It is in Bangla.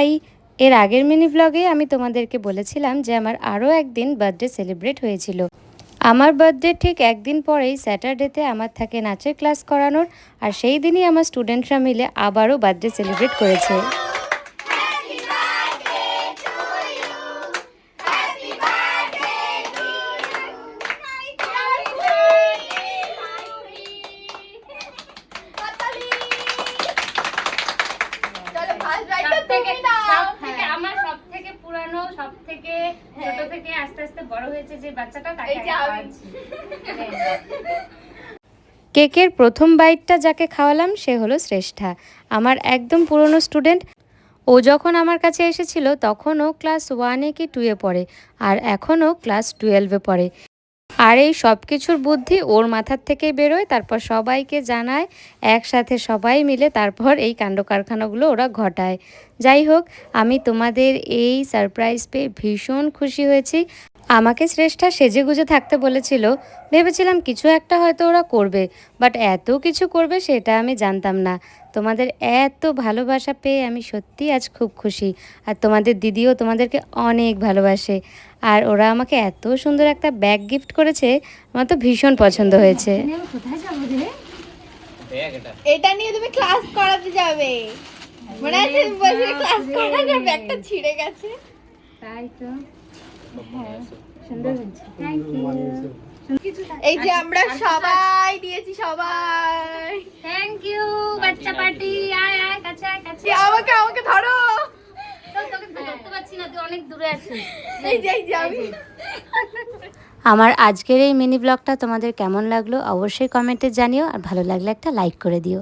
হাই, এর আগের মিনি ব্লগে আমি তোমাদেরকে বলেছিলাম যে আমার আরও একদিন বার্থডে সেলিব্রেট হয়েছিল। আমার বার্থডে ঠিক একদিন পরেই স্যাটারডেতে আমার থাকে নাচের ক্লাস করানোর, আর সেই দিনই আমার স্টুডেন্টরা মিলে আবারও বার্থডে সেলিব্রেট করেছে। আমার সব থেকে পুরানো, সব থেকে ছোট থেকে আস্তে আস্তে বড় হয়েছে যে বাচ্চাটা, তাকে কেকের প্রথম বাইটটা যাকে খাওয়ালাম সে হলো শ্রেষ্ঠা, আমার একদম পুরনো স্টুডেন্ট। ও যখন আমার কাছে এসেছিল তখন ও ক্লাস 1-এ কি 2-এ পড়ে, আর এখনও ক্লাস 12-এ পড়ে। আর এই সব কিছুর বুদ্ধি ওর মাথার থেকেই বেরোয়, তারপর সবাইকে জানায়, একসাথে সবাই মিলে তারপর এই কাণ্ড কারখানাগুলো ওরা ঘটায়। যাই হোক, আমি তোমাদের এই সারপ্রাইজ পেয়ে ভীষণ খুশি হয়েছি। আমাকে শ্রেষ্ঠা সেজেগুজে থাকতে বলেছিল, ভেবেছিলাম কিছু একটা হয়তো ওরা করবে, বাট এত কিছু করবে সেটা আমি জানতাম না। তোমাদের এত ভালোবাসা পেয়ে আমি সত্যি আজ খুব খুশি, আর তোমাদের দিদিও তোমাদেরকে অনেক ভালোবাসে। আর ওরা আমাকে এত সুন্দর একটা ব্যাগ গিফট করেছে, আমার তো ভীষণ পছন্দ হয়েছে। এটা নিয়ে তুমি ক্লাস করাতে যাবে, মনে আছে বসে ক্লাস করানোর ব্যাগটা ছিঁড়ে গেছে। তাই তো, হ্যাঁ সুন্দর হয়েছে, থ্যাংক ইউ। এই যে আমরা সবাই দিয়েছি, সবাই থ্যাংক ইউ বাচ্চা পার্টি। আয় আয় কাছে আয়, কাছে আমাকে ধরো। তোকে ধরতে পারছি না, তুই অনেক দূরে আছিস। এই যে আমি। আমার আজকের এই মিনি ব্লগটা তোমাদের কেমন লাগলো অবশ্যই কমেন্টে জানিও, আর ভালো লাগলে একটা লাইক করে দিও।